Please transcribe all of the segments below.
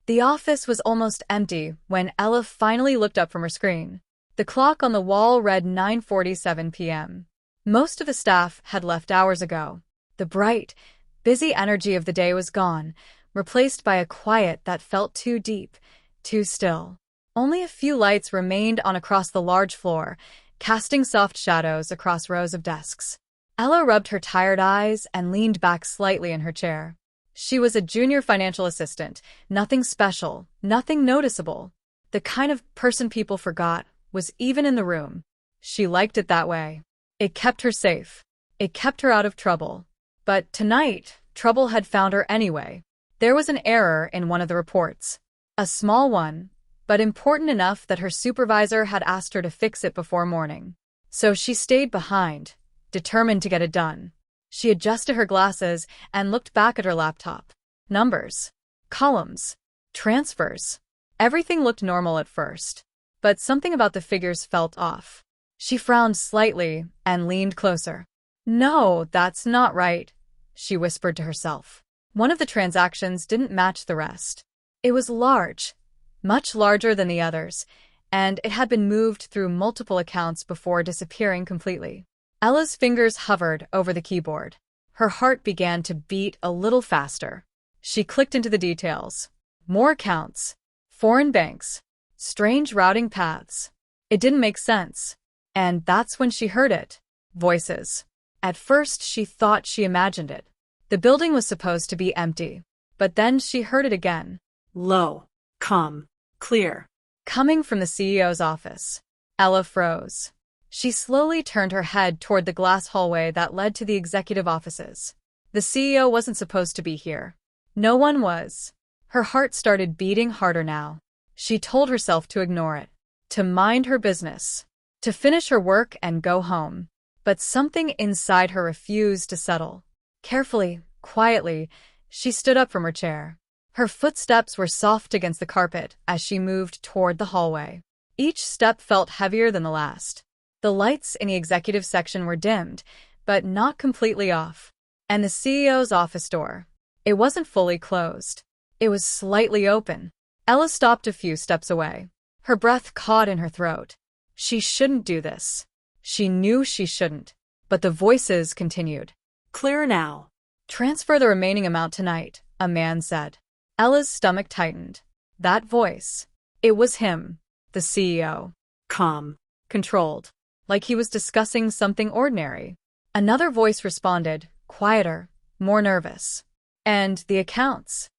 The office was almost empty when Ella finally looked up from her screen. The clock on the wall read 9:47 p.m. Most of the staff had left hours ago. The bright, busy energy of the day was gone, replaced by a quiet that felt too deep, too still. Only a few lights remained on across the large floor, casting soft shadows across rows of desks. Ella rubbed her tired eyes and leaned back slightly in her chair. She was a junior financial assistant, nothing special, nothing noticeable. The kind of person people forgot was even in the room. She liked it that way. It kept her safe. It kept her out of trouble. But tonight, trouble had found her anyway. There was an error in one of the reports. A small one, but important enough that her supervisor had asked her to fix it before morning. So she stayed behind, determined to get it done. She adjusted her glasses and looked back at her laptop. Numbers, columns, transfers. Everything looked normal at first, but something about the figures felt off. She frowned slightly and leaned closer. "No, that's not right," she whispered to herself. One of the transactions didn't match the rest. It was large, much larger than the others, and it had been moved through multiple accounts before disappearing completely. Ella's fingers hovered over the keyboard. Her heart began to beat a little faster. She clicked into the details. More accounts, foreign banks, strange routing paths. It didn't make sense. And that's when she heard it. Voices. At first, she thought she imagined it. The building was supposed to be empty. But then she heard it again. Low, calm, clear. Coming from the CEO's office. Ella froze. She slowly turned her head toward the glass hallway that led to the executive offices. The CEO wasn't supposed to be here. No one was. Her heart started beating harder now. She told herself to ignore it, to mind her business, to finish her work and go home. But something inside her refused to settle. Carefully, quietly, she stood up from her chair. Her footsteps were soft against the carpet as she moved toward the hallway. Each step felt heavier than the last. The lights in the executive section were dimmed, but not completely off. And the CEO's office door. It wasn't fully closed. It was slightly open. Ella stopped a few steps away. Her breath caught in her throat. She shouldn't do this. She knew she shouldn't. But the voices continued. Clear now. Transfer the remaining amount tonight, a man said. Ella's stomach tightened. That voice. It was him, the CEO. Calm. Controlled. Like he was discussing something ordinary. Another voice responded, quieter, more nervous. And the accounts?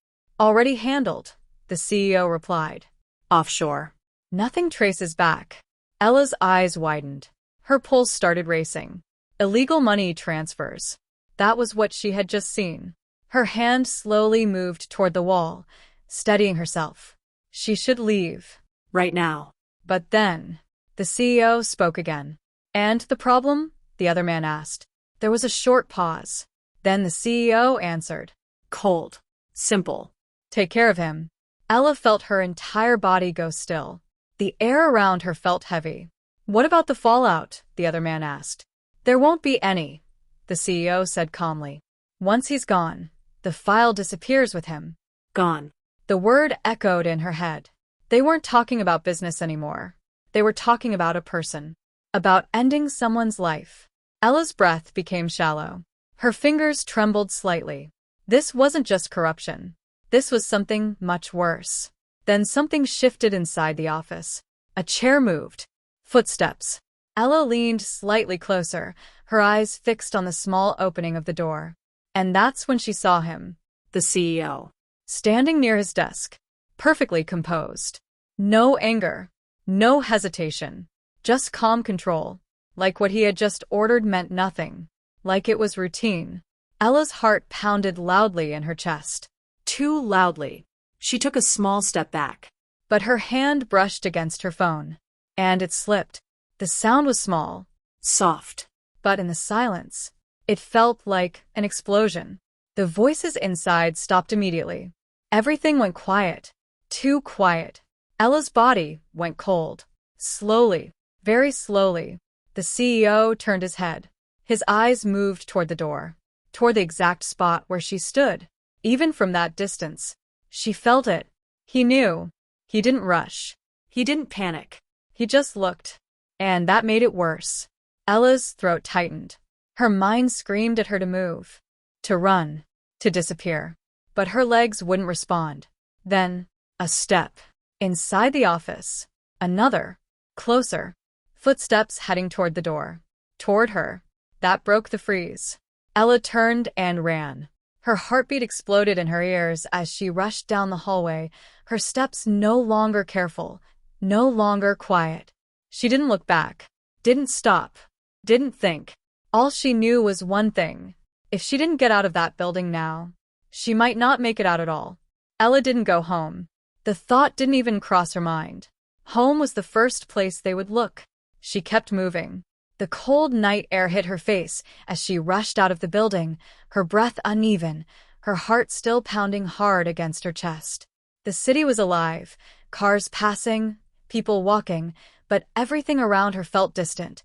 Already handled, the CEO replied. Offshore. Nothing traces back. Ella's eyes widened. Her pulse started racing. Illegal money transfers. That was what she had just seen. Her hand slowly moved toward the wall, steadying herself. She should leave. Right now. But then, the CEO spoke again. And the problem? The other man asked. There was a short pause. Then the CEO answered. Cold. Simple. Take care of him. Ella felt her entire body go still. The air around her felt heavy. What about the fallout? The other man asked. There won't be any, the CEO said calmly. Once he's gone, the file disappears with him. Gone. The word echoed in her head. They weren't talking about business anymore. They were talking about a person. About ending someone's life. Ella's breath became shallow. Her fingers trembled slightly. This wasn't just corruption. This was something much worse. Then something shifted inside the office. A chair moved. Footsteps. Ella leaned slightly closer, her eyes fixed on the small opening of the door. And that's when she saw him. The CEO. Standing near his desk. Perfectly composed. No anger. No hesitation. Just calm control. Like what he had just ordered meant nothing. Like it was routine. Ella's heart pounded loudly in her chest. Too loudly. She took a small step back. But her hand brushed against her phone. And it slipped. The sound was small. Soft. But in the silence, it felt like an explosion. The voices inside stopped immediately. Everything went quiet. Too quiet. Ella's body went cold. Slowly, very slowly, the CEO turned his head. His eyes moved toward the door, toward the exact spot where she stood. Even from that distance, she felt it. He knew. He didn't rush. He didn't panic. He just looked. And that made it worse. Ella's throat tightened. Her mind screamed at her to move. To run. To disappear. But her legs wouldn't respond. Then, a step. Inside the office. Another. Closer. Footsteps heading toward the door. Toward her. That broke the freeze. Ella turned and ran. Her heartbeat exploded in her ears as she rushed down the hallway, her steps no longer careful, no longer quiet. She didn't look back. Didn't stop. Didn't think. All she knew was one thing. If she didn't get out of that building now, she might not make it out at all. Ella didn't go home. The thought didn't even cross her mind. Home was the first place they would look. She kept moving. The cold night air hit her face as she rushed out of the building, her breath uneven, her heart still pounding hard against her chest. The city was alive, cars passing, people walking, but everything around her felt distant,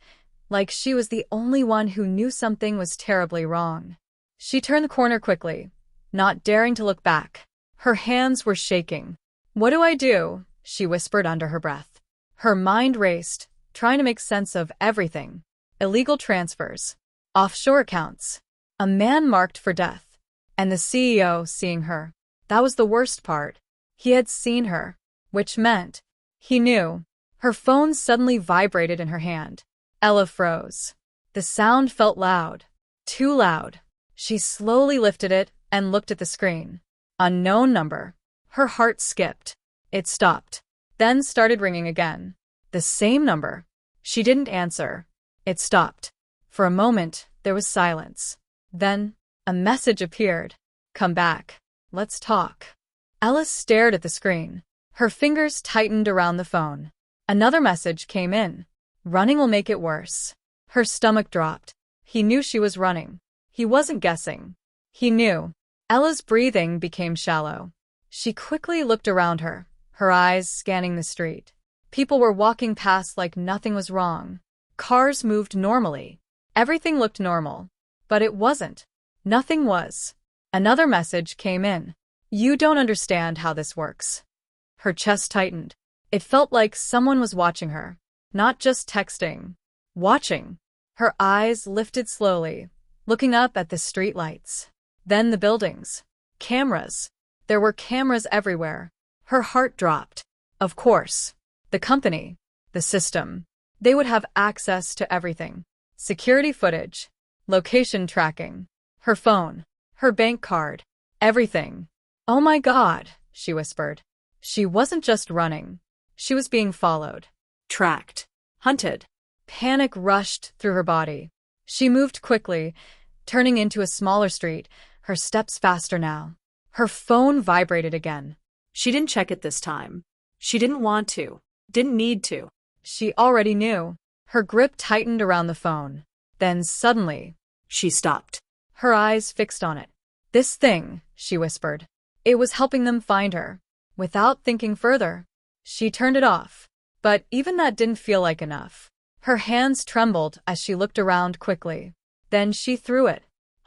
like she was the only one who knew something was terribly wrong. She turned the corner quickly, not daring to look back. Her hands were shaking. "What do I do?" she whispered under her breath. Her mind raced, trying to make sense of everything. Illegal transfers, offshore accounts, a man marked for death, and the CEO seeing her. That was the worst part. He had seen her, which meant he knew. Her phone suddenly vibrated in her hand. Ella froze. The sound felt loud. Too loud. She slowly lifted it and looked at the screen. Unknown number. Her heart skipped. It stopped. Then started ringing again. The same number. She didn't answer. It stopped. For a moment, there was silence. Then, a message appeared. "Come back. Let's talk." Ella stared at the screen. Her fingers tightened around the phone. Another message came in. "Running will make it worse." Her stomach dropped. He knew she was running. He wasn't guessing. He knew. Ella's breathing became shallow. She quickly looked around her, her eyes scanning the street. People were walking past like nothing was wrong. Cars moved normally. Everything looked normal. But it wasn't. Nothing was. Another message came in. "You don't understand how this works." Her chest tightened. It felt like someone was watching her. Not just texting. Watching. Her eyes lifted slowly, looking up at the street lights. Then the buildings. Cameras. There were cameras everywhere. Her heart dropped. Of course. The company. The system. They would have access to everything. Security footage. Location tracking. Her phone. Her bank card. Everything. "Oh my God," she whispered. She wasn't just running. She was being followed. Tracked. Hunted. Panic rushed through her body. She moved quickly, turning into a smaller street, her steps faster now. Her phone vibrated again. She didn't check it this time. She didn't want to. Didn't need to. She already knew. Her grip tightened around the phone. Then suddenly, she stopped. Her eyes fixed on it. "This thing," she whispered. It was helping them find her. Without thinking further, she turned it off. But even that didn't feel like enough. Her hands trembled as she looked around quickly. Then she threw it.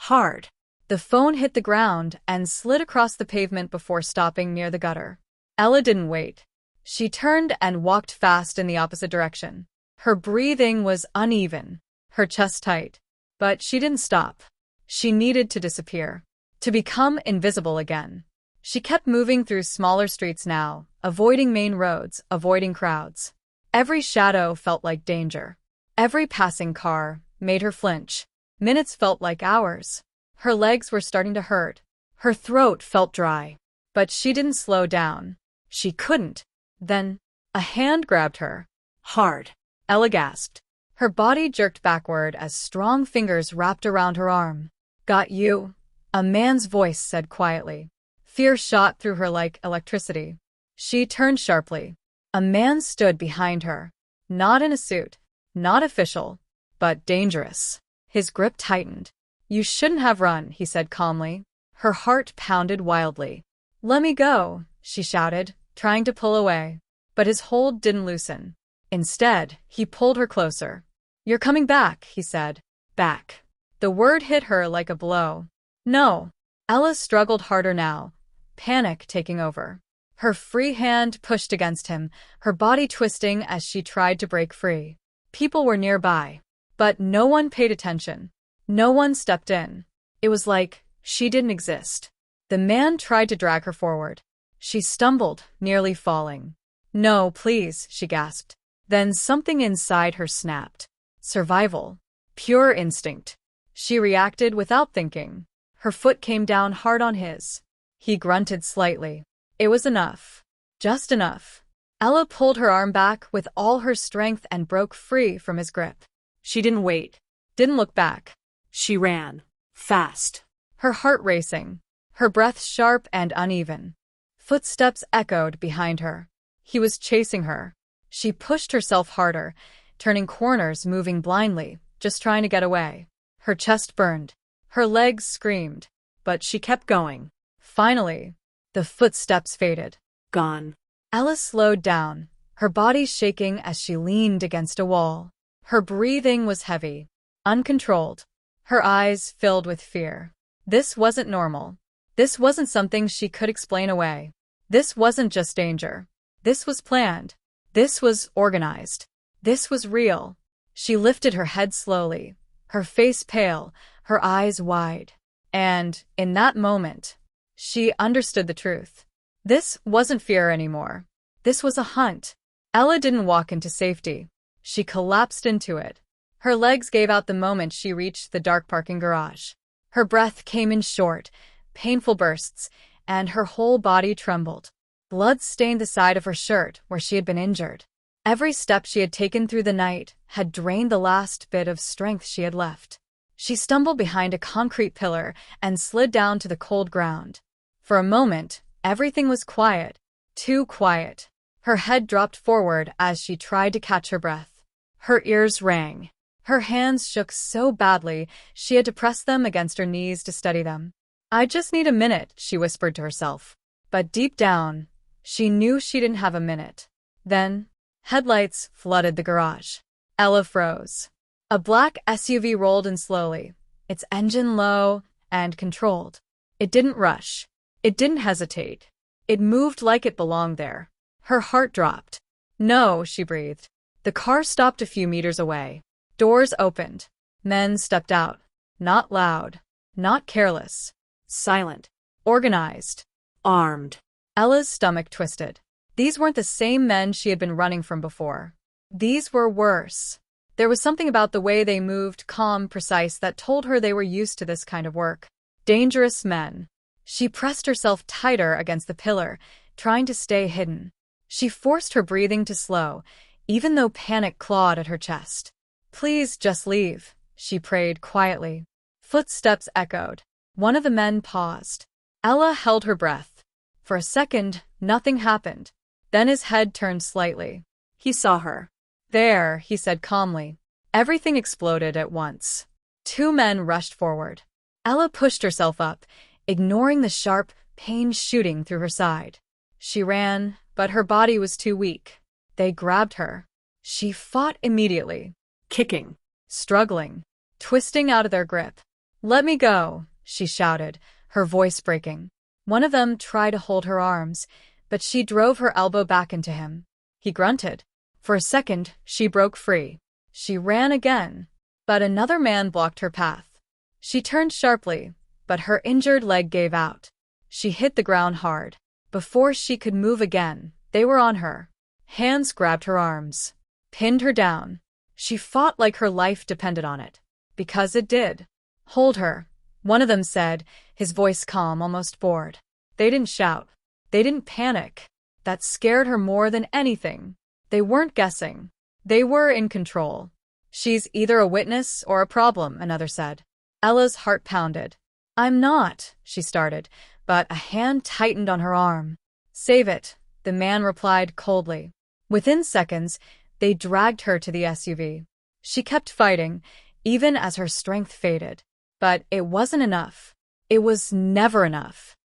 Hard. The phone hit the ground and slid across the pavement before stopping near the gutter. Ella didn't wait. She turned and walked fast in the opposite direction. Her breathing was uneven, her chest tight. But she didn't stop. She needed to disappear. To become invisible again. She kept moving through smaller streets now, avoiding main roads, avoiding crowds. Every shadow felt like danger. Every passing car made her flinch. Minutes felt like hours. Her legs were starting to hurt. Her throat felt dry. But she didn't slow down. She couldn't. Then, a hand grabbed her. Hard. Ella gasped. Her body jerked backward as strong fingers wrapped around her arm. "Got you," a man's voice said quietly. Fear shot through her like electricity. She turned sharply. A man stood behind her. Not in a suit. Not official. But dangerous. His grip tightened. "You shouldn't have run," he said calmly. Her heart pounded wildly. "Let me go," she shouted, trying to pull away. But his hold didn't loosen. Instead, he pulled her closer. "You're coming back," he said. Back. The word hit her like a blow. No. Ella struggled harder now, panic taking over. Her free hand pushed against him, her body twisting as she tried to break free. People were nearby, but no one paid attention. No one stepped in. It was like she didn't exist. The man tried to drag her forward. She stumbled, nearly falling. "No, please," she gasped. Then something inside her snapped. Survival. Pure instinct. She reacted without thinking. Her foot came down hard on his. He grunted slightly. It was enough. Just enough. Ella pulled her arm back with all her strength and broke free from his grip. She didn't wait. Didn't look back. She ran. Fast. Her heart racing. Her breath sharp and uneven. Footsteps echoed behind her. He was chasing her. She pushed herself harder, turning corners, moving blindly, just trying to get away. Her chest burned. Her legs screamed. But she kept going. Finally, the footsteps faded. Gone. Ella slowed down, her body shaking as she leaned against a wall. Her breathing was heavy, uncontrolled. Her eyes filled with fear. This wasn't normal. This wasn't something she could explain away. This wasn't just danger. This was planned. This was organized. This was real. She lifted her head slowly, her face pale, her eyes wide. And, in that moment, she understood the truth. This wasn't fear anymore. This was a hunt. Ella didn't walk into safety. She collapsed into it. Her legs gave out the moment she reached the dark parking garage. Her breath came in short, painful bursts, and her whole body trembled. Blood stained the side of her shirt where she had been injured. Every step she had taken through the night had drained the last bit of strength she had left. She stumbled behind a concrete pillar and slid down to the cold ground. For a moment, everything was quiet. Too quiet. Her head dropped forward as she tried to catch her breath. Her ears rang. Her hands shook so badly she had to press them against her knees to steady them. "I just need a minute," she whispered to herself. But deep down, she knew she didn't have a minute. Then, headlights flooded the garage. Ella froze. A black SUV rolled in slowly, its engine low and controlled. It didn't rush. It didn't hesitate. It moved like it belonged there. Her heart dropped. "No," she breathed. The car stopped a few meters away. Doors opened. Men stepped out. Not loud. Not careless. Silent. Organized. Armed. Ella's stomach twisted. These weren't the same men she had been running from before. These were worse. There was something about the way they moved, calm, precise, that told her they were used to this kind of work. Dangerous men. She pressed herself tighter against the pillar, trying to stay hidden. She forced her breathing to slow, even though panic clawed at her chest. "Please just leave," she prayed quietly. Footsteps echoed. One of the men paused. Ella held her breath. For a second, nothing happened. Then his head turned slightly. He saw her. "There," he said calmly. Everything exploded at once. Two men rushed forward. Ella pushed herself up, ignoring the sharp pain shooting through her side. She ran, but her body was too weak. They grabbed her. She fought immediately. Kicking. Struggling. Twisting out of their grip. "Let me go," she shouted, her voice breaking. One of them tried to hold her arms, but she drove her elbow back into him. He grunted. For a second, she broke free. She ran again, but another man blocked her path. She turned sharply, but her injured leg gave out. She hit the ground hard. Before she could move again, they were on her. Hands grabbed her arms, pinned her down. She fought like her life depended on it. Because it did. "Hold her," one of them said, his voice calm, almost bored. They didn't shout. They didn't panic. That scared her more than anything. They weren't guessing. They were in control. "She's either a witness or a problem," another said. Ella's heart pounded. "I'm not," she started, but a hand tightened on her arm. "Save it," the man replied coldly. Within seconds, they dragged her to the SUV. She kept fighting, even as her strength faded. But it wasn't enough. It was never enough.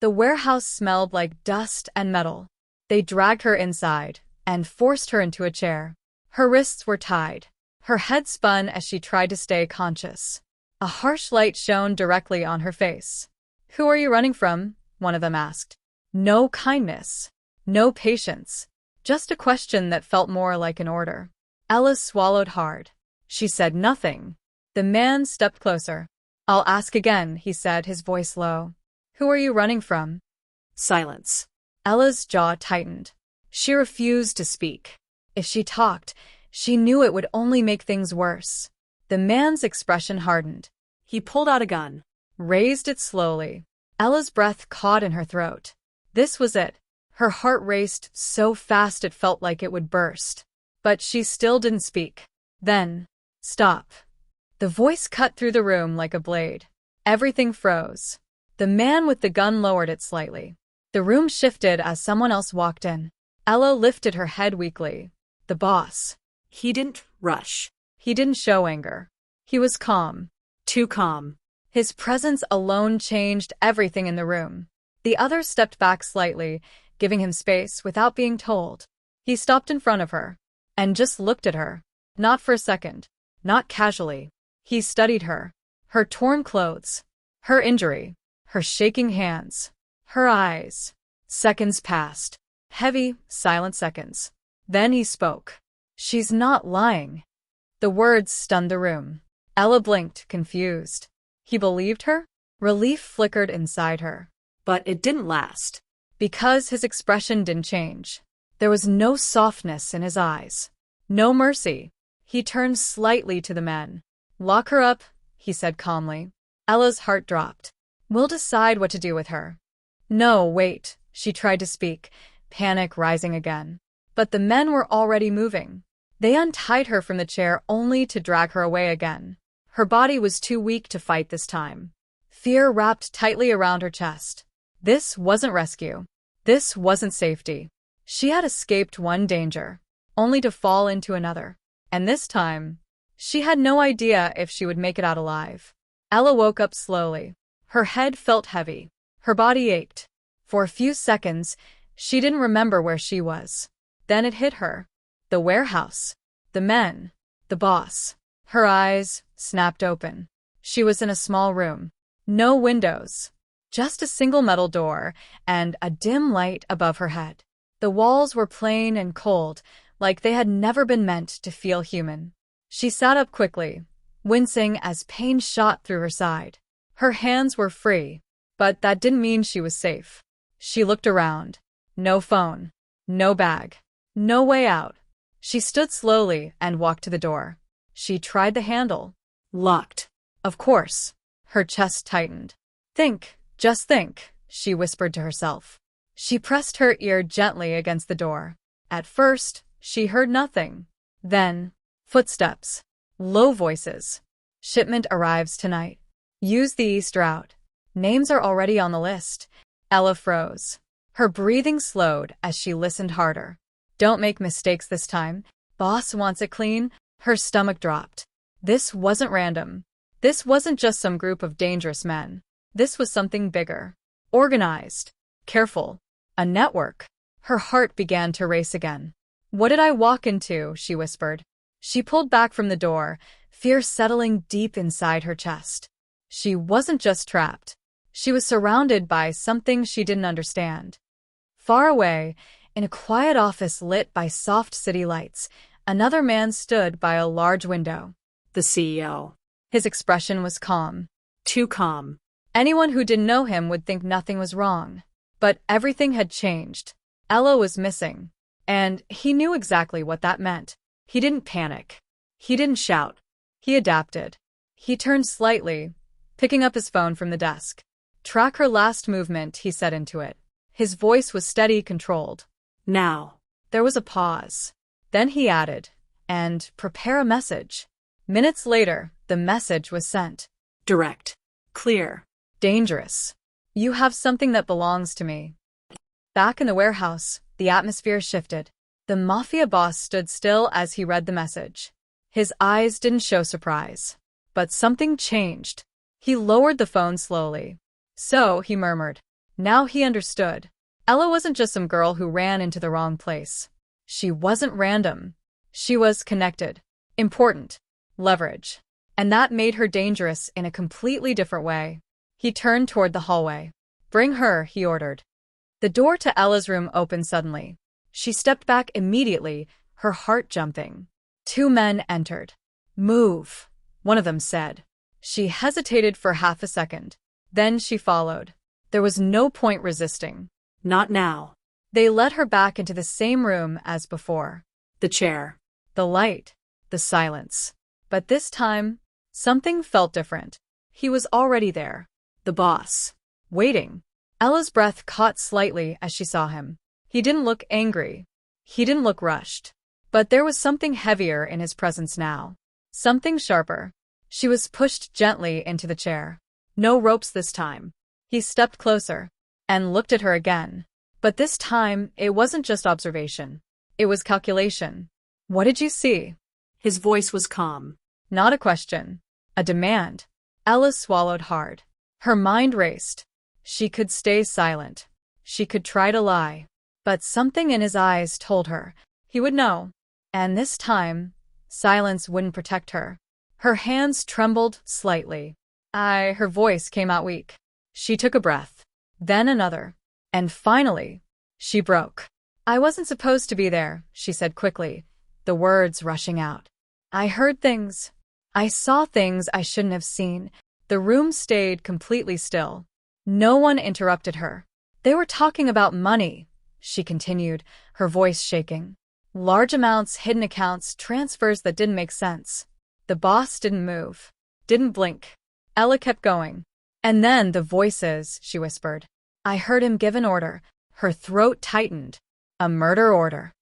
The warehouse smelled like dust and metal. They dragged her inside and forced her into a chair. Her wrists were tied. Her head spun as she tried to stay conscious. A harsh light shone directly on her face. "Who are you running from?" one of them asked. No kindness. No patience. Just a question that felt more like an order. Ella swallowed hard. She said nothing. The man stepped closer. "I'll ask again," he said, his voice low. "Who are you running from?" Silence. Ella's jaw tightened. She refused to speak. If she talked, she knew it would only make things worse. The man's expression hardened. He pulled out a gun. Raised it slowly. Ella's breath caught in her throat. This was it. Her heart raced so fast it felt like it would burst. But she still didn't speak. Then, "Stop." The voice cut through the room like a blade. Everything froze. The man with the gun lowered it slightly. The room shifted as someone else walked in. Ella lifted her head weakly. The boss. He didn't rush. He didn't show anger. He was calm. Too calm. His presence alone changed everything in the room. The others stepped back slightly, giving him space without being told. He stopped in front of her and just looked at her. Not for a second. Not casually. He studied her. Her torn clothes. Her injury. Her shaking hands. Her eyes. Seconds passed. Heavy, silent seconds. Then he spoke. "She's not lying." The words stunned the room. Ella blinked, confused. He believed her? Relief flickered inside her. But it didn't last. Because his expression didn't change. There was no softness in his eyes. No mercy. He turned slightly to the men. "Lock her up," he said calmly. Ella's heart dropped. "We'll decide what to do with her." "No, wait," she tried to speak, panic rising again. But the men were already moving. They untied her from the chair only to drag her away again. Her body was too weak to fight this time. Fear wrapped tightly around her chest. This wasn't rescue. This wasn't safety. She had escaped one danger, only to fall into another. And this time, she had no idea if she would make it out alive. Ella woke up slowly. Her head felt heavy. Her body ached. For a few seconds, she didn't remember where she was. Then it hit her. The warehouse. The men. The boss. Her eyes snapped open. She was in a small room. No windows. Just a single metal door and a dim light above her head. The walls were plain and cold, like they had never been meant to feel human. She sat up quickly, wincing as pain shot through her side. Her hands were free, but that didn't mean she was safe. She looked around. No phone. No bag. No way out. She stood slowly and walked to the door. She tried the handle. Locked. Of course. Her chest tightened. "Think, just think," she whispered to herself. She pressed her ear gently against the door. At first, she heard nothing. Then, footsteps. Low voices. "Shipment arrives tonight. Use the east route. Names are already on the list." Ella froze. Her breathing slowed as she listened harder. "Don't make mistakes this time. Boss wants it clean." Her stomach dropped. This wasn't random. This wasn't just some group of dangerous men. This was something bigger. Organized. Careful. A network. Her heart began to race again. "What did I walk into?" she whispered. She pulled back from the door, fear settling deep inside her chest. She wasn't just trapped. She was surrounded by something she didn't understand. Far away, in a quiet office lit by soft city lights, another man stood by a large window. The CEO. His expression was calm. Too calm. Anyone who didn't know him would think nothing was wrong. But everything had changed. Ella was missing. And he knew exactly what that meant. He didn't panic. He didn't shout. He adapted. He turned slightly, picking up his phone from the desk. "Track her last movement," he said into it. His voice was steady, controlled. "Now." There was a pause. Then he added, "And prepare a message." Minutes later, the message was sent. Direct. Clear. Dangerous. "You have something that belongs to me." Back in the warehouse, the atmosphere shifted. The Mafia boss stood still as he read the message. His eyes didn't show surprise. But something changed. He lowered the phone slowly. "So," he murmured. Now he understood. Ella wasn't just some girl who ran into the wrong place. She wasn't random. She was connected. Important. Leverage. And that made her dangerous in a completely different way. He turned toward the hallway. "Bring her," he ordered. The door to Ella's room opened suddenly. She stepped back immediately, her heart jumping. Two men entered. "Move," one of them said. She hesitated for half a second. Then she followed. There was no point resisting. Not now. They led her back into the same room as before. The chair. The light. The silence. But this time, something felt different. He was already there. The boss. Waiting. Ella's breath caught slightly as she saw him. He didn't look angry. He didn't look rushed. But there was something heavier in his presence now. Something sharper. She was pushed gently into the chair. No ropes this time. He stepped closer and looked at her again. But this time, it wasn't just observation. It was calculation. "What did you see?" His voice was calm. Not a question. A demand. Ella swallowed hard. Her mind raced. She could stay silent. She could try to lie. But something in his eyes told her he would know. And this time, silence wouldn't protect her. Her hands trembled slightly. Her voice came out weak. She took a breath. Then another. And finally, she broke. "I wasn't supposed to be there," she said quickly, the words rushing out. "I heard things. I saw things I shouldn't have seen." The room stayed completely still. No one interrupted her. "They were talking about money," she continued, her voice shaking. "Large amounts, hidden accounts, transfers that didn't make sense." The boss didn't move. Didn't blink. Ella kept going. "And then the voices," she whispered. "I heard him give an order." Her throat tightened. A murder order.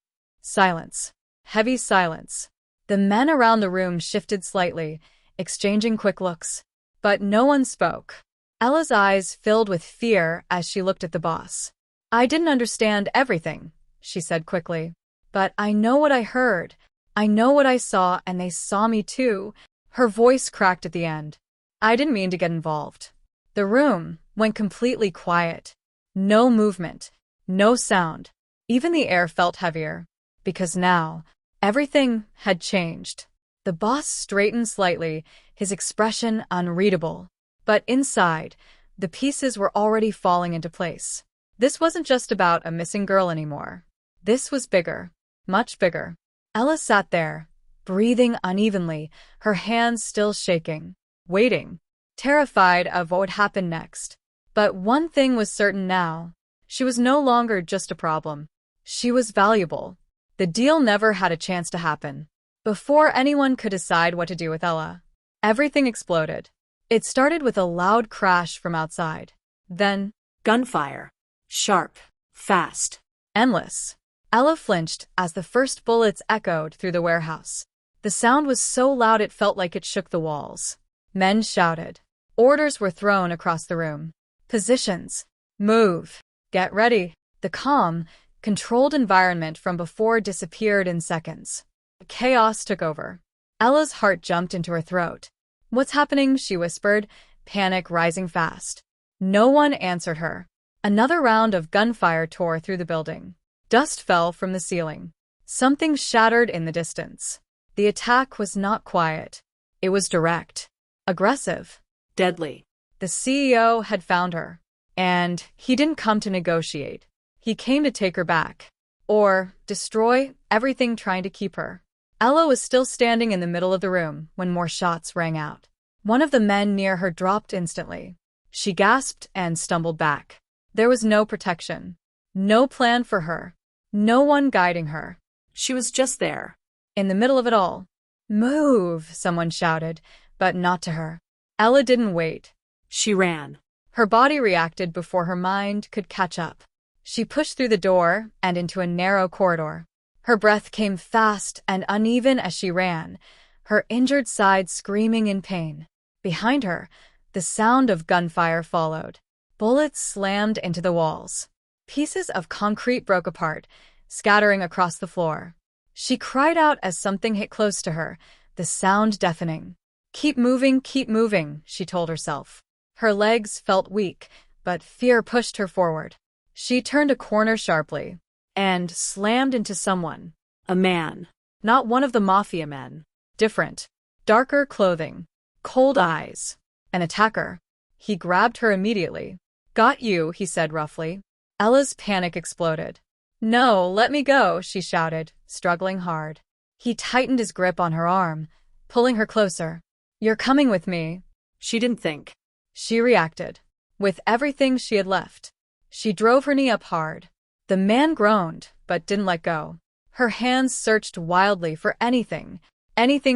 Silence. Heavy silence. The men around the room shifted slightly, exchanging quick looks. But no one spoke. Ella's eyes filled with fear as she looked at the boss. "I didn't understand everything," she said quickly. "But I know what I heard. I know what I saw, and they saw me too." Her voice cracked at the end. "I didn't mean to get involved." The room went completely quiet. No movement. No sound. Even the air felt heavier. Because now, everything had changed. The boss straightened slightly, his expression unreadable. But inside, the pieces were already falling into place. This wasn't just about a missing girl anymore. This was bigger. Much bigger. Ella sat there, breathing unevenly, her hands still shaking, waiting, terrified of what would happen next. But one thing was certain now. She was no longer just a problem. She was valuable. The deal never had a chance to happen. Before anyone could decide what to do with Ella, everything exploded. It started with a loud crash from outside. Then, gunfire. Sharp. Fast. Endless. Ella flinched as the first bullets echoed through the warehouse. The sound was so loud it felt like it shook the walls. Men shouted. Orders were thrown across the room. Positions. Move. Get ready. The calm, controlled environment from before disappeared in seconds. Chaos took over. Ella's heart jumped into her throat. "What's happening?" she whispered, panic rising fast. No one answered her. Another round of gunfire tore through the building. Dust fell from the ceiling. Something shattered in the distance. The attack was not quiet. It was direct. Aggressive. Deadly. The CEO had found her. And he didn't come to negotiate. He came to take her back. Or destroy everything trying to keep her. Ella was still standing in the middle of the room when more shots rang out. One of the men near her dropped instantly. She gasped and stumbled back. There was no protection. No plan for her. No one guiding her. She was just there. In the middle of it all. "Move," someone shouted, but not to her. Ella didn't wait. She ran. Her body reacted before her mind could catch up. She pushed through the door and into a narrow corridor. Her breath came fast and uneven as she ran, her injured side screaming in pain. Behind her, the sound of gunfire followed. Bullets slammed into the walls. Pieces of concrete broke apart, scattering across the floor. She cried out as something hit close to her, the sound deafening. Keep moving," she told herself. Her legs felt weak, but fear pushed her forward. She turned a corner sharply and slammed into someone. A man. Not one of the Mafia men. Different. Darker clothing. Cold eyes. An attacker. He grabbed her immediately. "Got you," he said roughly. Ella's panic exploded. "No, let me go," she shouted, struggling hard. He tightened his grip on her arm, pulling her closer. "You're coming with me." She didn't think. She reacted. With everything she had left. She drove her knee up hard. The man groaned, but didn't let go. Her hands searched wildly for anything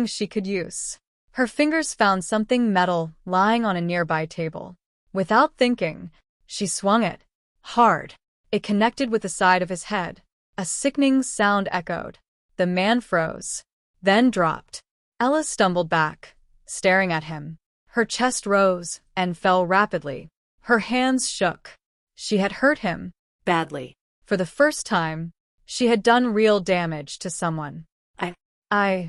she could use. Her fingers found something metal lying on a nearby table. Without thinking, she swung it. Hard. It connected with the side of his head. A sickening sound echoed. The man froze. Then dropped. Ella stumbled back, staring at him. Her chest rose and fell rapidly. Her hands shook. She had hurt him. Badly. For the first time, she had done real damage to someone.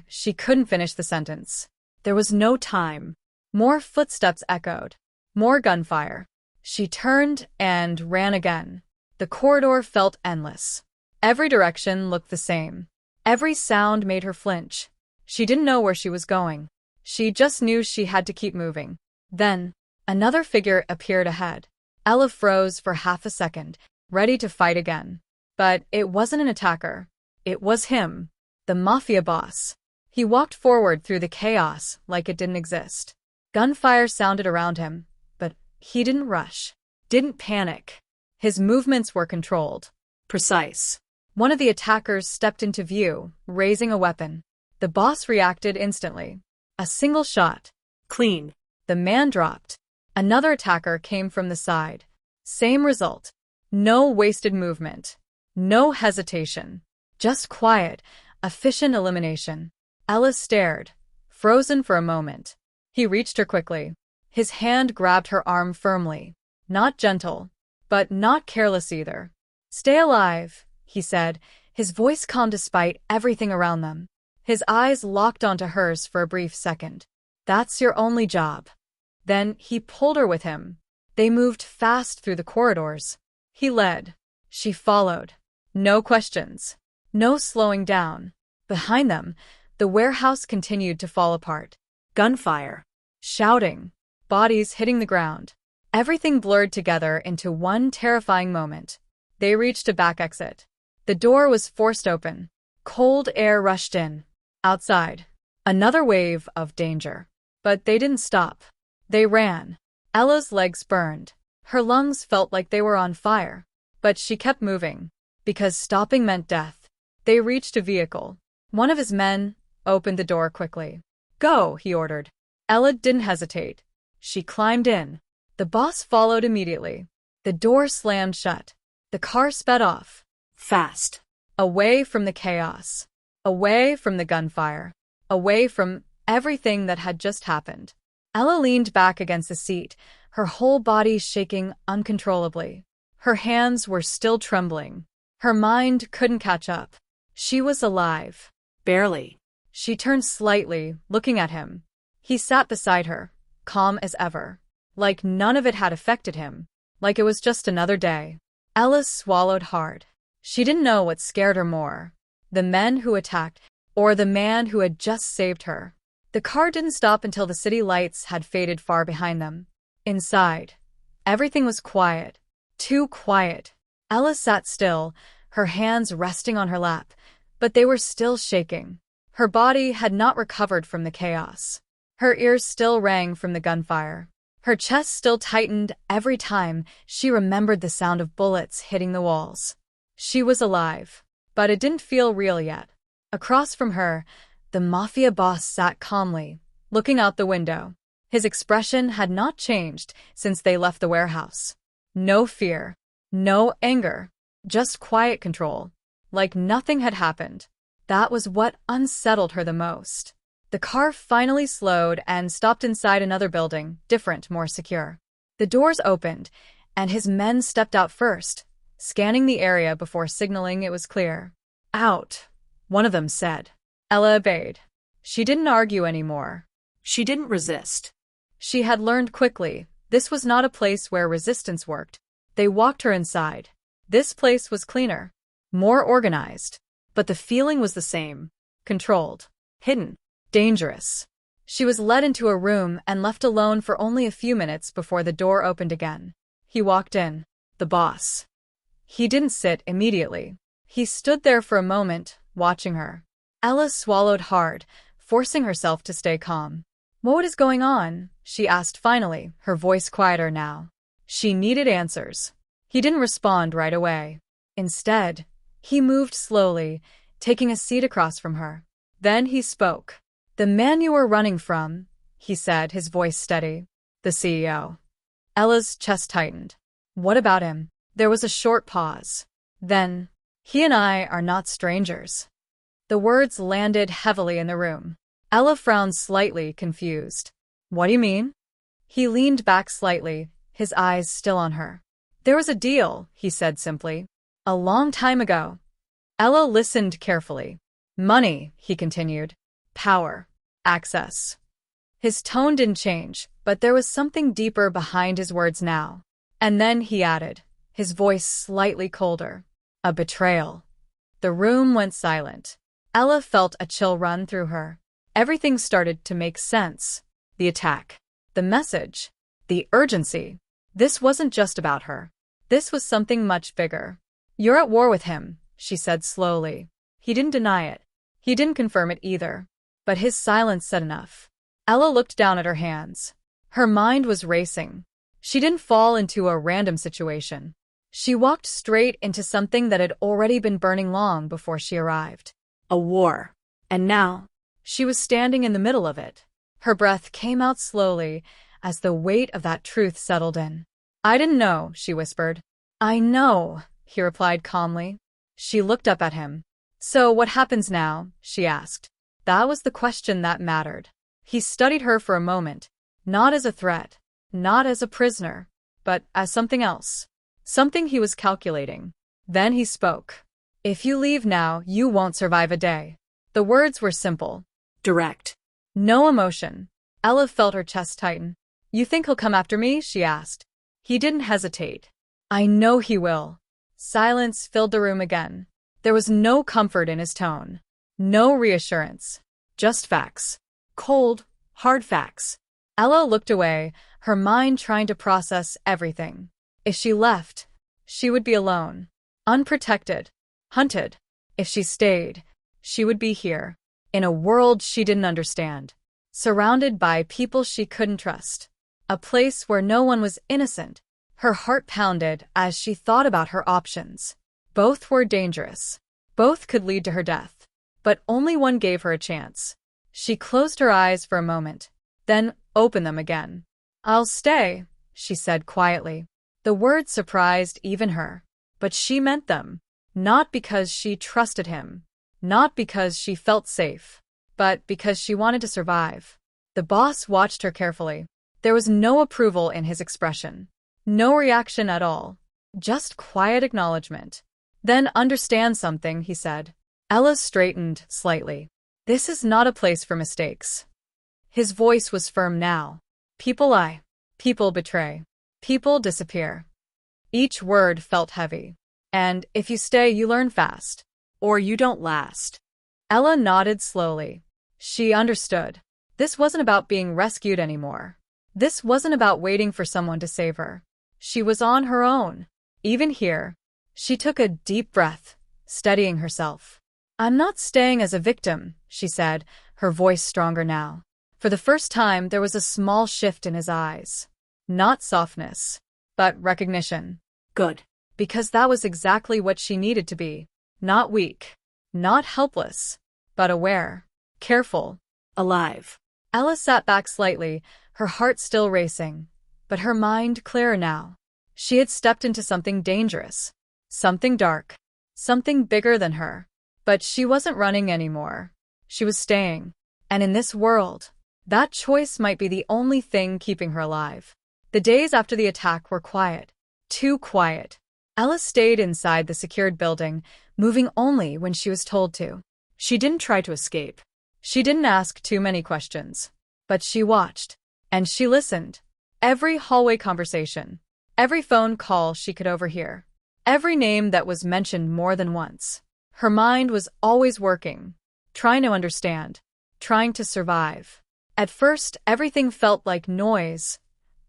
She couldn't finish the sentence. There was no time. More footsteps echoed. More gunfire. She turned and ran again. The corridor felt endless. Every direction looked the same. Every sound made her flinch. She didn't know where she was going. She just knew she had to keep moving. Then, another figure appeared ahead. Ella froze for half a second, ready to fight again. But it wasn't an attacker. It was him, the Mafia boss. He walked forward through the chaos like it didn't exist. Gunfire sounded around him, but he didn't rush, didn't panic. His movements were controlled. Precise. One of the attackers stepped into view, raising a weapon. The boss reacted instantly. A single shot. Clean. The man dropped. Another attacker came from the side. Same result. No wasted movement. No hesitation. Just quiet, efficient elimination. Ella stared, frozen for a moment. He reached her quickly. His hand grabbed her arm firmly. Not gentle, but not careless either. "Stay alive," he said, his voice calm despite everything around them. His eyes locked onto hers for a brief second. "That's your only job." Then he pulled her with him. They moved fast through the corridors. He led. She followed. No questions. No slowing down. Behind them, the warehouse continued to fall apart. Gunfire. Shouting. Bodies hitting the ground. Everything blurred together into one terrifying moment. They reached a back exit. The door was forced open. Cold air rushed in. Outside, another wave of danger. But they didn't stop. They ran. Ella's legs burned. Her lungs felt like they were on fire. But she kept moving. Because stopping meant death. They reached a vehicle. One of his men opened the door quickly. "Go," he ordered. Ella didn't hesitate. She climbed in. The boss followed immediately. The door slammed shut. The car sped off. Fast. Away from the chaos. Away from the gunfire. Away from everything that had just happened. Ella leaned back against the seat, her whole body shaking uncontrollably. Her hands were still trembling. Her mind couldn't catch up. She was alive. Barely. She turned slightly, looking at him. He sat beside her, calm as ever. Like none of it had affected him. Like it was just another day. Ella swallowed hard. She didn't know what scared her more. The men who attacked, or the man who had just saved her. The car didn't stop until the city lights had faded far behind them. Inside, everything was quiet. Too quiet. Ella sat still, her hands resting on her lap, but they were still shaking. Her body had not recovered from the chaos. Her ears still rang from the gunfire. Her chest still tightened every time she remembered the sound of bullets hitting the walls. She was alive, but it didn't feel real yet. Across from her, the Mafia boss sat calmly, looking out the window. His expression had not changed since they left the warehouse. No fear, no anger, just quiet control, like nothing had happened. That was what unsettled her the most. The car finally slowed and stopped inside another building, different, more secure. The doors opened, and his men stepped out first, scanning the area before signaling it was clear. "Out," one of them said. Ella obeyed. She didn't argue anymore. She didn't resist. She had learned quickly, this was not a place where resistance worked. They walked her inside. This place was cleaner, more organized, but the feeling was the same. Controlled, hidden, dangerous. She was led into a room and left alone for only a few minutes before the door opened again. He walked in. The boss. He didn't sit immediately. He stood there for a moment, watching her. Ella swallowed hard, forcing herself to stay calm. "What is going on?" she asked finally, her voice quieter now. She needed answers. He didn't respond right away. Instead, he moved slowly, taking a seat across from her. Then he spoke. "The man you were running from," he said, his voice steady. "The CEO." Ella's chest tightened. "What about him?" There was a short pause. Then, "He and I are not strangers." The words landed heavily in the room. Ella frowned slightly, confused. "What do you mean?" He leaned back slightly, his eyes still on her. "There was a deal," he said simply. "A long time ago." Ella listened carefully. "Money," he continued. "Power. Access." His tone didn't change, but there was something deeper behind his words now. And then he added, his voice slightly colder. "A betrayal." The room went silent. Ella felt a chill run through her. Everything started to make sense. The attack. The message. The urgency. This wasn't just about her. This was something much bigger. "You're at war with him," she said slowly. He didn't deny it. He didn't confirm it either. But his silence said enough. Ella looked down at her hands. Her mind was racing. She didn't fall into a random situation. She walked straight into something that had already been burning long before she arrived. A war. And now, she was standing in the middle of it. Her breath came out slowly as the weight of that truth settled in. "I didn't know," she whispered. "I know," he replied calmly. She looked up at him. "So what happens now?" she asked. That was the question that mattered. He studied her for a moment, not as a threat, not as a prisoner, but as something else. Something he was calculating. Then he spoke. "If you leave now, you won't survive a day." The words were simple. Direct. No emotion. Ella felt her chest tighten. "You think he'll come after me?" she asked. He didn't hesitate. "I know he will." Silence filled the room again. There was no comfort in his tone. No reassurance. Just facts. Cold, hard facts. Ella looked away, her mind trying to process everything. If she left, she would be alone. Unprotected. Hunted. If she stayed, she would be here. In a world she didn't understand. Surrounded by people she couldn't trust. A place where no one was innocent. Her heart pounded as she thought about her options. Both were dangerous. Both could lead to her death. But only one gave her a chance. She closed her eyes for a moment, then opened them again. "I'll stay," she said quietly. The words surprised even her. But she meant them. Not because she trusted him. Not because she felt safe. But because she wanted to survive. The boss watched her carefully. There was no approval in his expression. No reaction at all. Just quiet acknowledgement. "Then understand something," he said. Ella straightened slightly. "This is not a place for mistakes." His voice was firm now. "People lie. People betray. People disappear." Each word felt heavy. "And if you stay, you learn fast. Or you don't last." Ella nodded slowly. She understood. This wasn't about being rescued anymore. This wasn't about waiting for someone to save her. She was on her own. Even here. She took a deep breath, steadying herself. "I'm not staying as a victim," she said, her voice stronger now. For the first time, there was a small shift in his eyes. Not softness, but recognition. Good. Because that was exactly what she needed to be. Not weak. Not helpless. But aware. Careful. Alive. Ella sat back slightly, her heart still racing, but her mind clearer now. She had stepped into something dangerous. Something dark. Something bigger than her. But she wasn't running anymore. She was staying. And in this world, that choice might be the only thing keeping her alive. The days after the attack were quiet. Too quiet. Ella stayed inside the secured building, moving only when she was told to. She didn't try to escape. She didn't ask too many questions. But she watched. And she listened. Every hallway conversation. Every phone call she could overhear. Every name that was mentioned more than once. Her mind was always working. Trying to understand. Trying to survive. At first, everything felt like noise.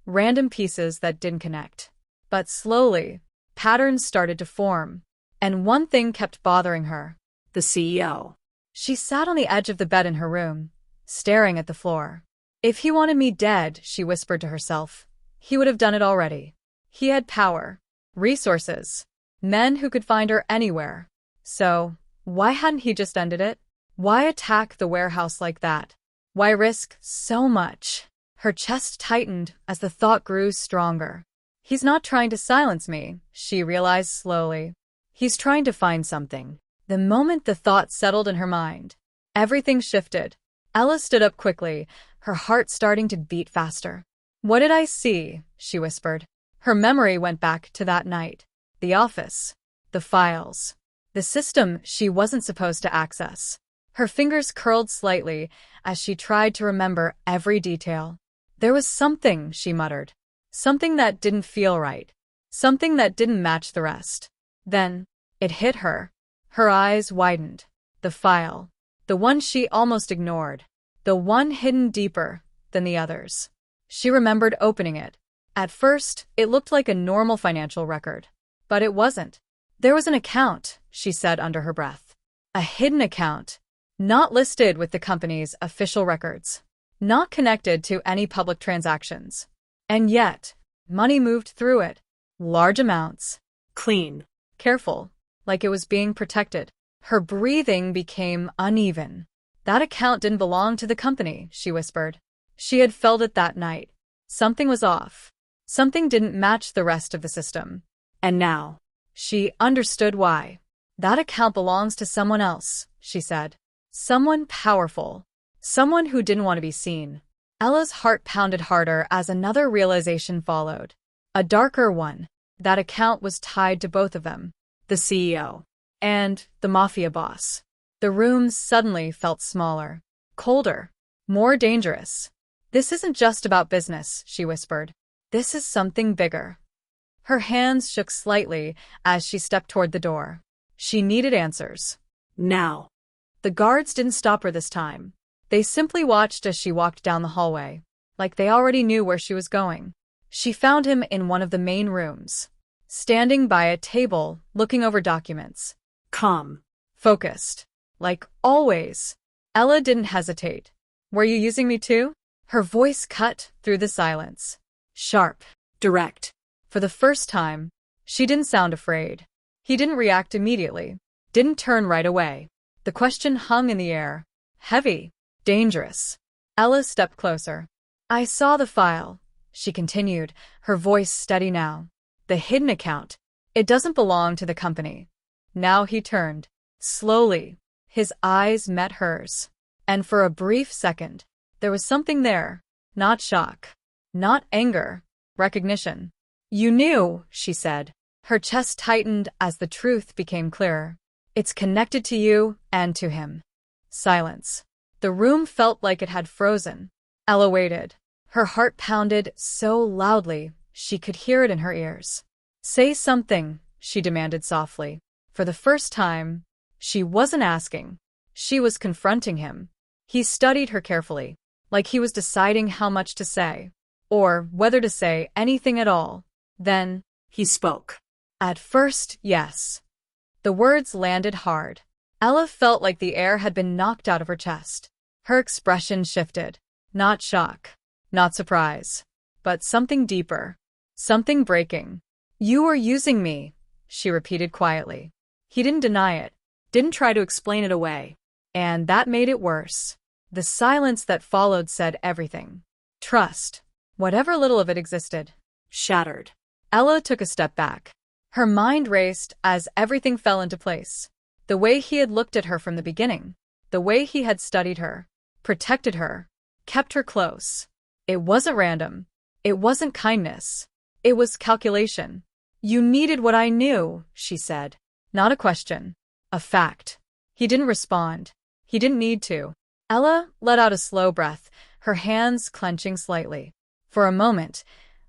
Random pieces that didn't connect. But slowly, Patterns started to form. And one thing kept bothering her. The CEO. She sat on the edge of the bed in her room, staring at the floor. If he wanted me dead, she whispered to herself, he would have done it already. He had power, resources, men who could find her anywhere. So, why hadn't he just ended it? Why attack the warehouse like that? Why risk so much? Her chest tightened as the thought grew stronger. He's not trying to silence me, she realized slowly. He's trying to find something. The moment the thought settled in her mind, everything shifted. Ella stood up quickly, her heart starting to beat faster. What did I see? She whispered. Her memory went back to that night. The office. The files. The system she wasn't supposed to access. Her fingers curled slightly as she tried to remember every detail. There was something, she muttered. Something that didn't feel right. Something that didn't match the rest. Then, it hit her. Her eyes widened. The file. The one she almost ignored. The one hidden deeper than the others. She remembered opening it. At first, it looked like a normal financial record. But it wasn't. There was an account, she said under her breath. A hidden account. Not listed with the company's official records. Not connected to any public transactions. And yet, money moved through it. Large amounts. Clean. Careful. Like it was being protected. Her breathing became uneven. That account didn't belong to the company, she whispered. She had felt it that night. Something was off. Something didn't match the rest of the system. And now, she understood why. That account belongs to someone else, she said. Someone powerful. Someone who didn't want to be seen. Ella's heart pounded harder as another realization followed. A darker one. That account was tied to both of them. The CEO. And the Mafia boss. The room suddenly felt smaller. Colder. More dangerous. This isn't just about business, she whispered. This is something bigger. Her hands shook slightly as she stepped toward the door. She needed answers. Now. The guards didn't stop her this time. They simply watched as she walked down the hallway, like they already knew where she was going. She found him in one of the main rooms, standing by a table, looking over documents. Calm. Focused. Like always. Ella didn't hesitate. Were you using me too? Her voice cut through the silence. Sharp. Direct. For the first time, she didn't sound afraid. He didn't react immediately. Didn't turn right away. The question hung in the air. Heavy. Dangerous. Ella stepped closer. I saw the file, she continued, her voice steady now. The hidden account. It doesn't belong to the company. Now he turned. Slowly. His eyes met hers. And for a brief second, there was something there. Not shock. Not anger. Recognition. You knew, she said. Her chest tightened as the truth became clearer. It's connected to you and to him. Silence. The room felt like it had frozen. Ella waited. Her heart pounded so loudly she could hear it in her ears. Say something, she demanded softly. For the first time, she wasn't asking. She was confronting him. He studied her carefully, like he was deciding how much to say, or whether to say anything at all. Then, he spoke. At first, yes. The words landed hard. Ella felt like the air had been knocked out of her chest. Her expression shifted. Not shock. Not surprise. But something deeper. Something breaking. You were using me, she repeated quietly. He didn't deny it. Didn't try to explain it away. And that made it worse. The silence that followed said everything. Trust. Whatever little of it existed. Shattered. Ella took a step back. Her mind raced as everything fell into place. The way he had looked at her from the beginning. The way he had studied her. Protected her. Kept her close. It wasn't random. It wasn't kindness. It was calculation. You needed what I knew, she said. Not a question. A fact. He didn't respond. He didn't need to. Ella let out a slow breath, her hands clenching slightly. For a moment,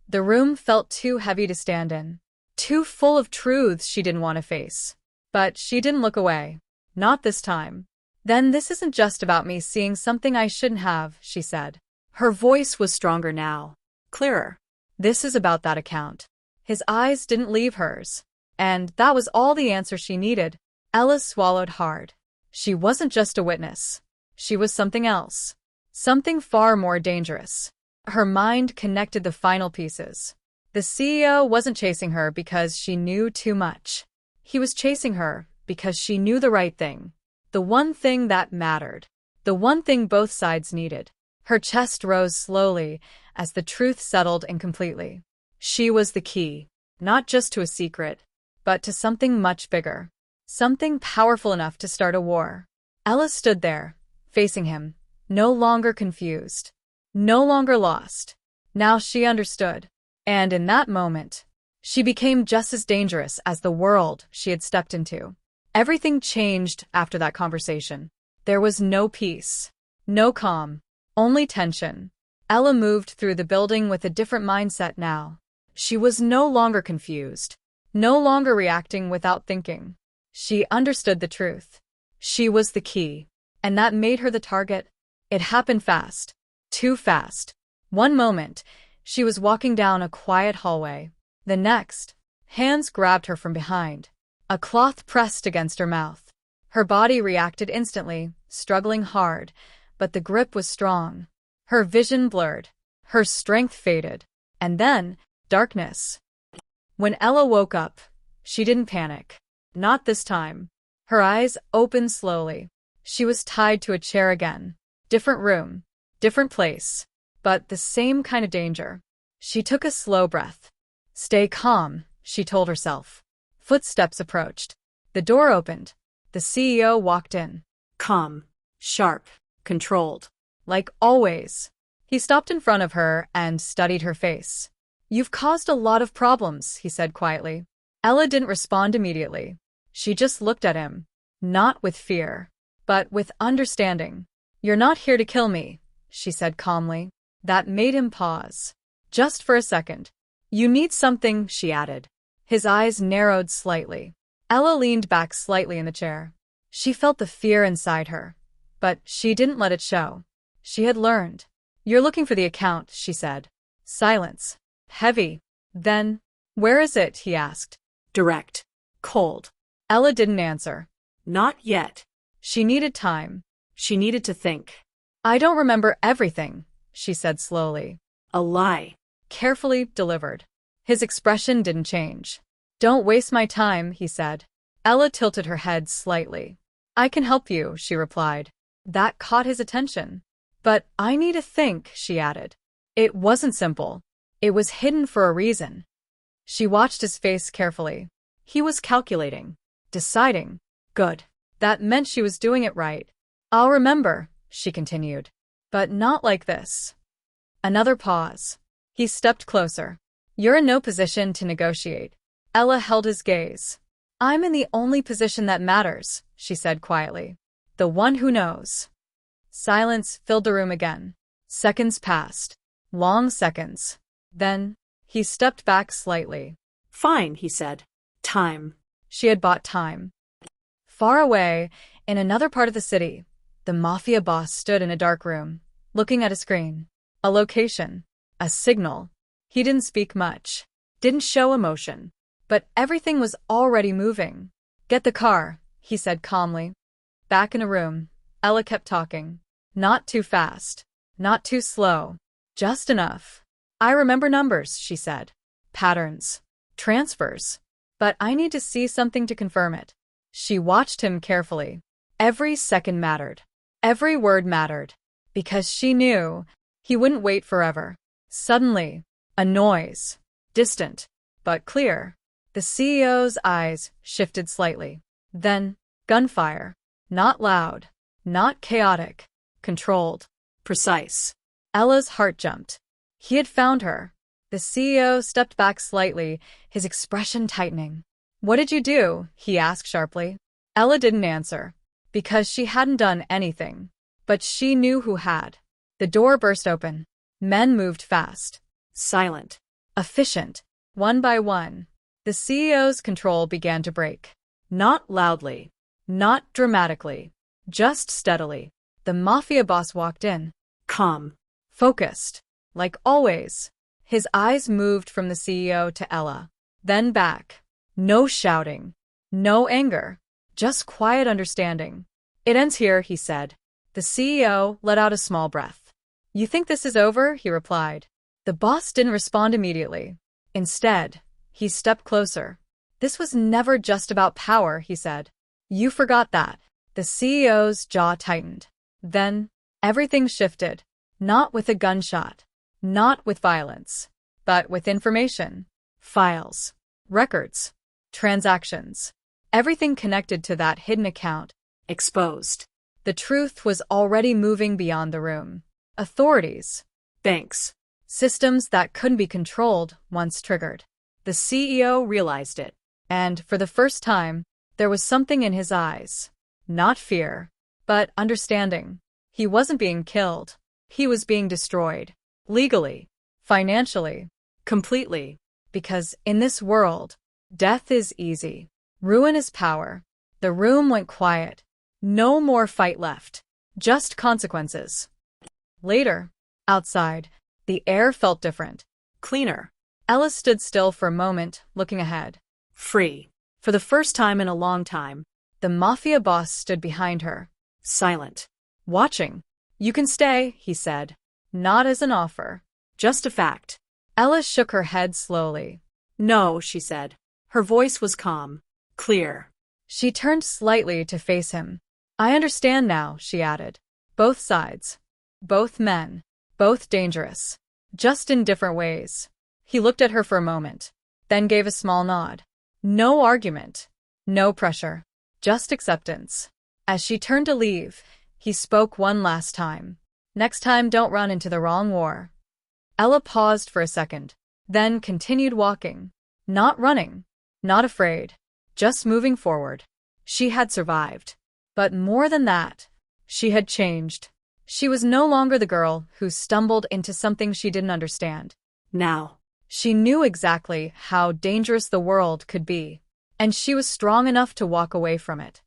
the room felt too heavy to stand in. Too full of truths she didn't want to face. But she didn't look away. Not this time. Then this isn't just about me seeing something I shouldn't have, she said. Her voice was stronger now. Clearer. This is about that account. His eyes didn't leave hers. And that was all the answer she needed. Ella swallowed hard. She wasn't just a witness. She was something else. Something far more dangerous. Her mind connected the final pieces. The CEO wasn't chasing her because she knew too much. He was chasing her because she knew the right thing. The one thing that mattered. The one thing both sides needed. Her chest rose slowly as the truth settled in completely. She was the key, not just to a secret, but to something much bigger. Something powerful enough to start a war. Ella stood there, facing him, no longer confused, no longer lost. Now she understood. And in that moment, she became just as dangerous as the world she had stepped into. Everything changed after that conversation. There was no peace, no calm, only tension. Ella moved through the building with a different mindset now. She was no longer confused, no longer reacting without thinking. She understood the truth. She was the key. And that made her the target. It happened fast. Too fast. One moment, she was walking down a quiet hallway. The next, hands grabbed her from behind. A cloth pressed against her mouth. Her body reacted instantly, struggling hard, but the grip was strong. Her vision blurred. Her strength faded. And then, darkness. When Ella woke up, she didn't panic. Not this time. Her eyes opened slowly. She was tied to a chair again. Different room, different place, but the same kind of danger. She took a slow breath. Stay calm, she told herself. Footsteps approached. The door opened. The CEO walked in. Calm, sharp, controlled. Like always. He stopped in front of her and studied her face. You've caused a lot of problems, he said quietly. Ella didn't respond immediately. She just looked at him. Not with fear, but with understanding. You're not here to kill me, she said calmly. That made him pause. Just for a second. You need something, she added. His eyes narrowed slightly. Ella leaned back slightly in the chair. She felt the fear inside her, but she didn't let it show. She had learned. You're looking for the account, she said. Silence. Heavy. Then, where is it, he asked. Direct. Cold. Ella didn't answer. Not yet. She needed time. She needed to think. I don't remember everything, she said slowly. A lie. Carefully delivered. His expression didn't change. Don't waste my time, he said. Ella tilted her head slightly. I can help you, she replied. That caught his attention. But I need to think, she added. It wasn't simple. It was hidden for a reason. She watched his face carefully. He was calculating, deciding. Good. That meant she was doing it right. I'll remember, she continued. But not like this. Another pause. He stepped closer. You're in no position to negotiate. Ella held his gaze. I'm in the only position that matters, she said quietly. The one who knows. Silence filled the room again. Seconds passed. Long seconds. Then, he stepped back slightly. Fine, he said. Time. She had bought time. Far away, in another part of the city, the Mafia boss stood in a dark room, looking at a screen. A location. A signal. He didn't speak much. Didn't show emotion. But everything was already moving. Get the car, he said calmly. Back in a room, Ella kept talking. Not too fast. Not too slow. Just enough. I remember numbers, she said. Patterns. Transfers. But I need to see something to confirm it. She watched him carefully. Every second mattered. Every word mattered. Because she knew he wouldn't wait forever. Suddenly, a noise. Distant, but clear. The CEO's eyes shifted slightly. Then, gunfire. Not loud. Not chaotic. Controlled. Precise. Ella's heart jumped. He had found her. The CEO stepped back slightly, his expression tightening. What did you do? He asked sharply. Ella didn't answer, because she hadn't done anything. But she knew who had. The door burst open. Men moved fast. Silent. Efficient. One by one. The CEO's control began to break. Not loudly. Not dramatically. Just steadily. The Mafia boss walked in. Calm. Focused. Like always. His eyes moved from the CEO to Ella. Then back. No shouting. No anger. Just quiet understanding. It ends here, he said. The CEO let out a small breath. You think this is over? He replied. The boss didn't respond immediately. Instead, he stepped closer. This was never just about power, he said. You forgot that. The CEO's jaw tightened. Then, everything shifted. Not with a gunshot. Not with violence. But with information. Files. Records. Transactions. Everything connected to that hidden account. Exposed. The truth was already moving beyond the room. Authorities. Banks. Systems that couldn't be controlled once triggered. The CEO realized it. And, for the first time, there was something in his eyes. Not fear, but understanding. He wasn't being killed. He was being destroyed. Legally. Financially. Completely. Because in this world, death is easy. Ruin is power. The room went quiet. No more fight left. Just consequences. Later, outside, the air felt different. Cleaner. Ella stood still for a moment, looking ahead. Free. For the first time in a long time. The Mafia boss stood behind her. Silent. Watching. You can stay, he said. Not as an offer. Just a fact. Ella shook her head slowly. No, she said. Her voice was calm. Clear. She turned slightly to face him. I understand now, she added. Both sides. Both men. Both dangerous. Just in different ways. He looked at her for a moment, then gave a small nod. No argument. No pressure. Just acceptance. As she turned to leave, he spoke one last time. Next time, don't run into the wrong war. Ella paused for a second, then continued walking. Not running. Not afraid. Just moving forward. She had survived. But more than that, she had changed. She was no longer the girl who stumbled into something she didn't understand. Now. She knew exactly how dangerous the world could be, and she was strong enough to walk away from it.